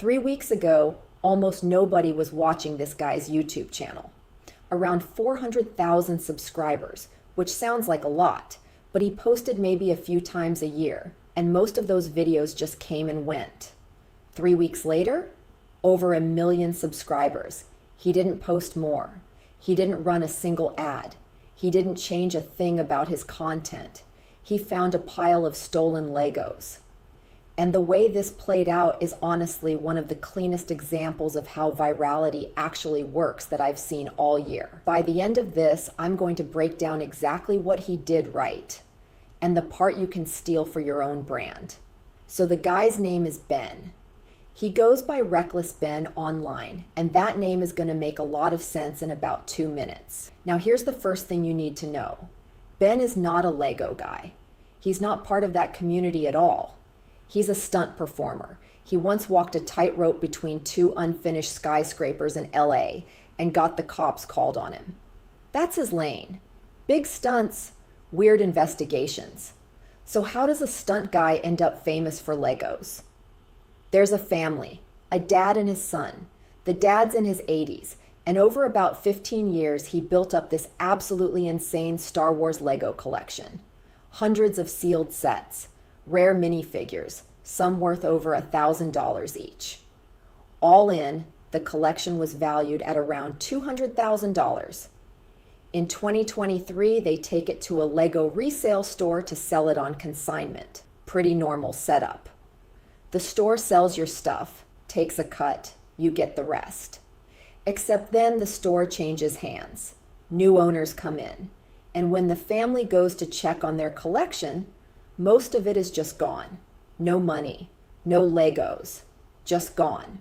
3 weeks ago, almost nobody was watching this guy's YouTube channel. Around 400,000 subscribers, which sounds like a lot, but he posted maybe a few times a year, and most of those videos just came and went. 3 weeks later, over 1 million subscribers. He didn't post more. He didn't run a single ad. He didn't change a thing about his content. He found a pile of stolen Legos. And the way this played out is honestly one of the cleanest examples of how virality actually works that I've seen all year. By the end of this, I'm going to break down exactly what he did right and the part you can steal for your own brand. So the guy's name is Ben. He goes by Reckless Ben online, and that name is going to make a lot of sense in about 2 minutes. Now here's the first thing you need to know. Ben is not a Lego guy. He's not part of that community at all. He's a stunt performer. He once walked a tightrope between 2 unfinished skyscrapers in LA and got the cops called on him. That's his lane. Big stunts, weird investigations. So how does a stunt guy end up famous for Legos? There's a family, a dad and his son. The dad's in his 80s, and over about 15 years, he built up this absolutely insane Star Wars Lego collection. Hundreds of sealed sets, rare minifigures, some worth over $1,000 each. All in, the collection was valued at around $200,000. In 2023, they take it to a Lego resale store to sell it on consignment. Pretty normal setup. The store sells your stuff, takes a cut, you get the rest. Except then the store changes hands. New owners come in. And when the family goes to check on their collection, most of it is just gone. No money, no Legos, just gone.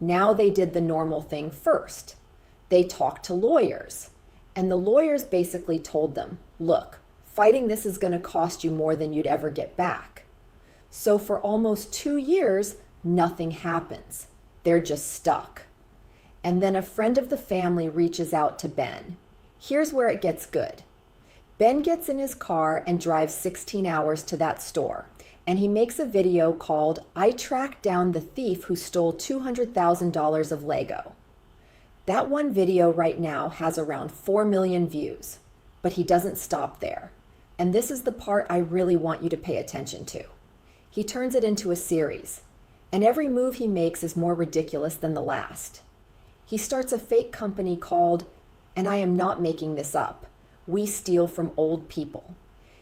Now they did the normal thing first. They talked to lawyers. And the lawyers basically told them, look, fighting this is going to cost you more than you'd ever get back. So for almost 2 years, nothing happens. They're just stuck. And then a friend of the family reaches out to Ben. Here's where it gets good. Ben gets in his car and drives 16 hours to that store. And he makes a video called, I Tracked Down the Thief Who Stole $200,000 of Lego. That one video right now has around 4 million views. But he doesn't stop there. And this is the part I really want you to pay attention to. He turns it into a series, and every move he makes is more ridiculous than the last. He starts a fake company called, and I am not making this up, We Steal from Old People.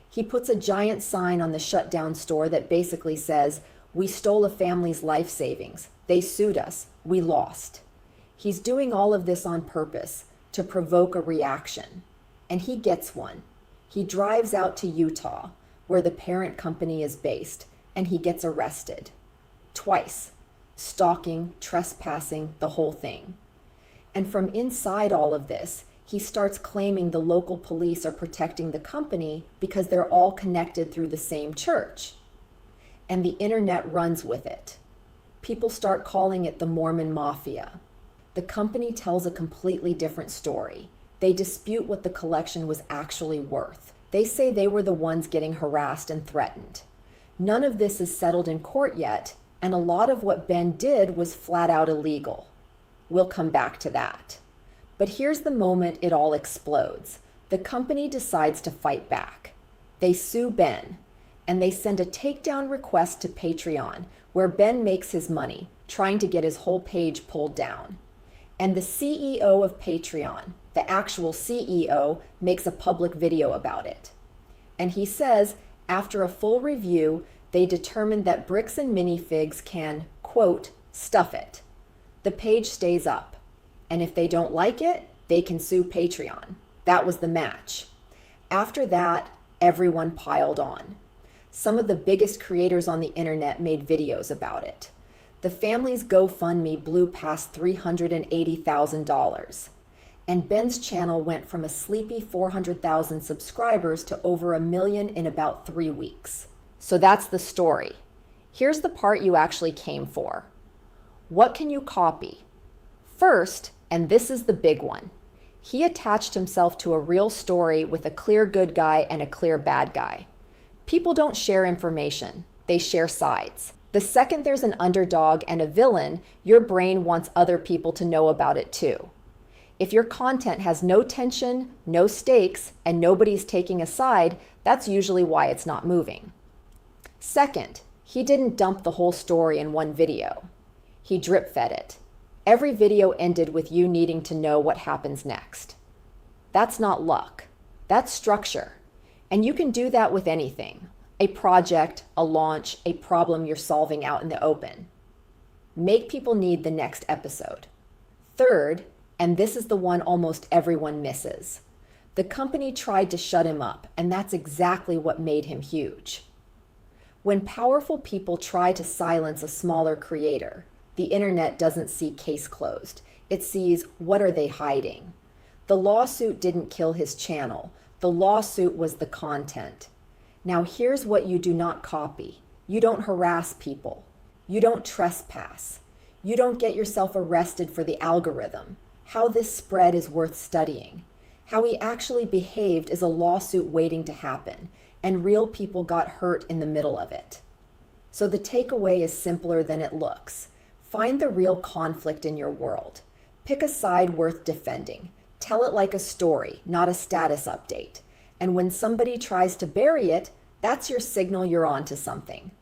He puts a giant sign on the shutdown store that basically says, we stole a family's life savings. They sued us. We lost. He's doing all of this on purpose to provoke a reaction, and he gets one. He drives out to Utah, where the parent company is based, and he gets arrested. Twice. Stalking, trespassing, the whole thing. And from inside all of this, he starts claiming the local police are protecting the company because they're all connected through the same church. And the internet runs with it. People start calling it the Mormon Mafia. The company tells a completely different story. They dispute what the collection was actually worth. They say they were the ones getting harassed and threatened. None of this is settled in court yet, and a lot of what Ben did was flat out illegal. We'll come back to that. But here's the moment it all explodes. The company decides to fight back. They sue Ben, and they send a takedown request to Patreon, where Ben makes his money, trying to get his whole page pulled down. And the CEO of Patreon, the actual CEO, makes a public video about it. And he says, after a full review, they determined that bricks and minifigs can, quote, stuff it. The page stays up. And if they don't like it, they can sue Patreon. That was the match. After that, everyone piled on. Some of the biggest creators on the internet made videos about it. The family's GoFundMe blew past $380,000. And Ben's channel went from a sleepy 400,000 subscribers to over 1 million in about 3 weeks. So that's the story. Here's the part you actually came for. What can you copy? First, and this is the big one, he attached himself to a real story with a clear good guy and a clear bad guy. People don't share information, they share sides. The second there's an underdog and a villain, your brain wants other people to know about it too. If your content has no tension, no stakes, and nobody's taking a side, that's usually why it's not moving. Second, he didn't dump the whole story in one video. He drip-fed it. Every video ended with you needing to know what happens next. That's not luck. That's structure. And you can do that with anything. A project, a launch, a problem you're solving out in the open. Make people need the next episode. Third, and this is the one almost everyone misses, the company tried to shut him up, and that's exactly what made him huge. When powerful people try to silence a smaller creator, the internet doesn't see case closed. It sees, what are they hiding? The lawsuit didn't kill his channel. The lawsuit was the content. Now here's what you do not copy. You don't harass people. You don't trespass. You don't get yourself arrested for the algorithm. How this spread is worth studying. How he actually behaved is a lawsuit waiting to happen, and real people got hurt in the middle of it. So the takeaway is simpler than it looks. Find the real conflict in your world. Pick a side worth defending. Tell it like a story, not a status update. And when somebody tries to bury it, that's your signal you're onto something.